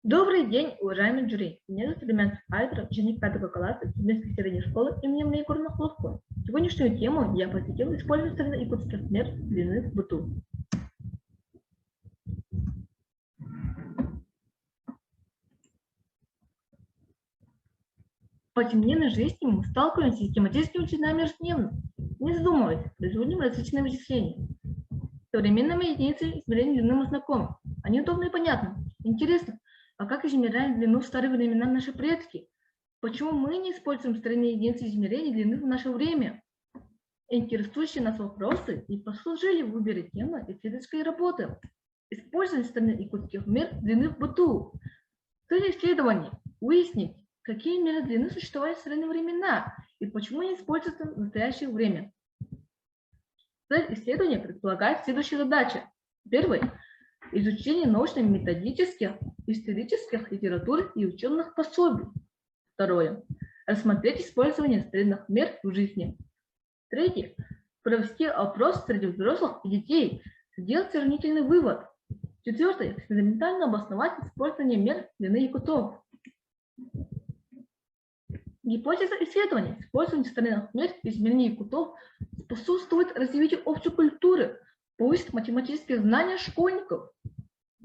Добрый день, уважаемый жюри. Меня зовут Ильман Айдер, ученик 5 класса Тюменской средней школы имени Мейкурна Хлопко. Сегодняшнюю тему я посвятил использованию якутских мер длины в быту. В повседневной жизни мы сталкиваемся с систематическими вычислениями ежедневно. Не задумываясь, производим различные вычисления. Современными единицами измерения длины мы знакомы. Они удобны и понятны. Интересно, а как измеряли длину в старые времена наши предки? Почему мы не используем старинные единицы измерения длины в наше время? Интересующие нас вопросы и послужили в выборе темы исследовательской работы. Использование старинных якутских мер длины в быту. Цель исследования – выяснить, какие меры длины существовали в старинные времена и почему они используются в настоящее время. Цель исследования предполагает следующие задачи. Первый – изучение научно-методических, исторических литератур и учебных пособий. Второе – рассмотреть использование старинных мер в жизни. Третье – провести опрос среди взрослых и детей, сделать сравнительный вывод. Четвертое – экспериментально обосновать использование мер длины якутов. Гипотеза исследования. Использование старинных мер измерения якутов способствует развитию общей культуры, поиск математических знаний школьников.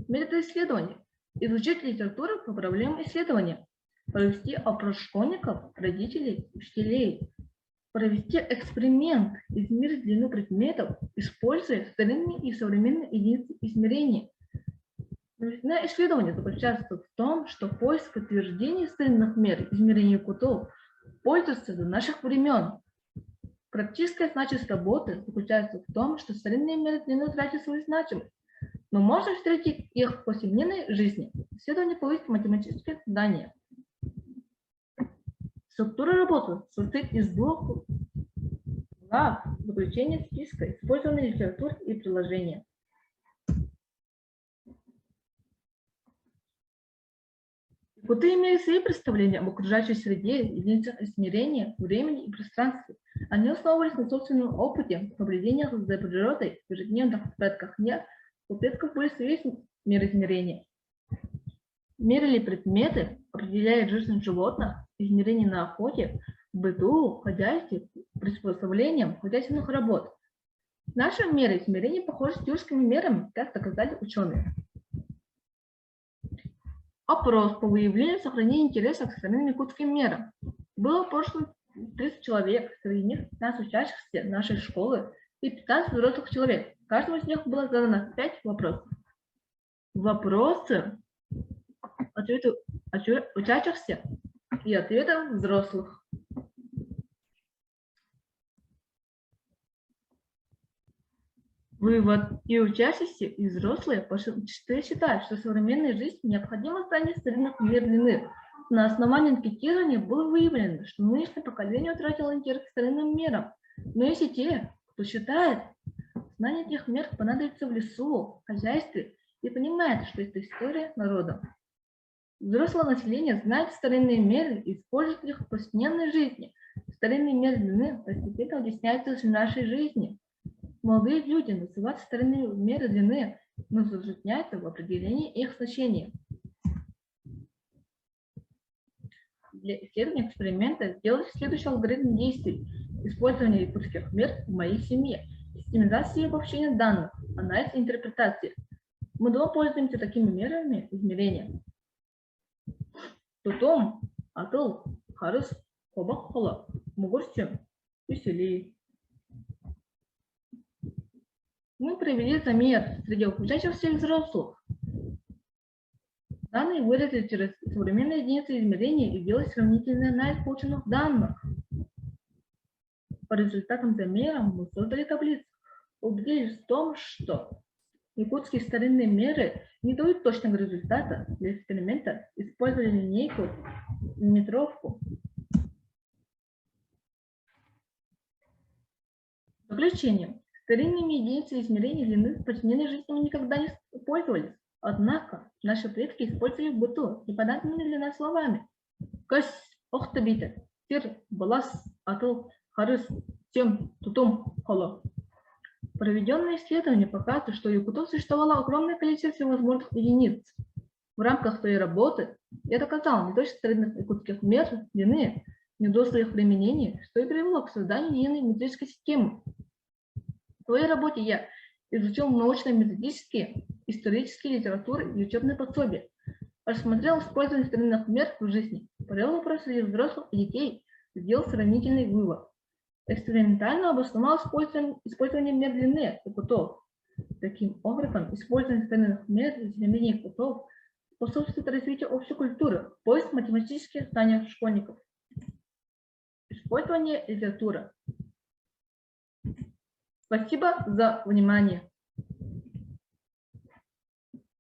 Методы исследования. Изучить литературу по проблемам исследования. Провести опрос школьников, родителей, учителей. Провести эксперимент, измерить длину предметов, используя старинные и современные единицы измерения. Научное исследование заключается в том, что поиск подтверждений старинных мер измерения якутов пользуется до наших времен. Практическая значимость работы заключается в том, что старинные меры длины утратили свою значимость, но можно встретить их в повседневной жизни. Исследование поиска математических заданий. Структура работы состоит из двух глав: заключение списка, использование литературы и приложения. Якуты имеют свои представления об окружающей среде, единицах измерения, времени и пространстве. Они основывались на собственном опыте, наблюдениях за природой, в ежедневных предках нет, у предков были свои меры измерения. Мерили предметы, определяют жизнь животных, измерения на охоте, в быту, хозяйстве, приспособлением хозяйственных работ. Наши меры измерения похожи с тюркскими мерами, как доказали ученые. Опрос по выявлению и сохранению интереса к старинным якутским мерам. Было опрошено 30 человек, среди них 15 учащихся нашей школы и 15 взрослых человек. Каждому из них было задано 5 вопросов. Вопросы ответы учащихся и ответы взрослых. Вывод: и учащиеся, и взрослые считают, что в современной жизни необходимо станет старинных мер длины. На основании анкетирования было выявлено, что нынешнее поколение утратило интерес к старинным мерам. Но есть и те, кто считает, знание этих мер понадобится в лесу, в хозяйстве, и понимает, что это история народа. Взрослое население знает старинные меры и использует их в повседневной жизни. Старинные меры длины постепенно объясняются в нашей жизни. Молодые люди называют старинные меры длины, но затрудняются в определении их значения. Для исследования эксперимента сделали следующий алгоритм действий: использование якутских мер в моей семье, систематизация и обобщение данных, анализ и интерпретация. Мы дома пользуемся такими мерами измерения: тутум, атыл, харыс, кобак хола, мугурсю, усили. Мы провели замер среди учащихся и взрослых. Данные выразили через современные единицы измерения и делать сравнительный анализ полученных данных. По результатам замера мы создали таблицу. Убедились в том, что якутские старинные меры не дают точного результата. Для эксперимента использовали линейку, метровку. Заключение. Старинными единицами измерения длины в повседневной жизни мы никогда не пользовались. Однако наши предки использовали в быту непонятными для нас словами: кась, охтабита, тир, балас, атыл, харыс, тем, тутум, холо. Проведенные исследования показывают, что у якутов существовало огромное количество всевозможных единиц. В рамках своей работы я доказал не только старинных якутских мер длины, но и до своих применений, что и привело к созданию единой метрической системы. В своей работе я изучил научно-методические, исторические литературы и учебные пособия, рассмотрел использование старинных мер в жизни, провел вопросы среди взрослых и детей, сделал сравнительный вывод. Экспериментально обосновал использование мер длины у котов. Таким образом, использование старинных мер для измерения котов способствует развитию общей культуры, поиск математических знаний школьников. Использование литературы. Спасибо за внимание.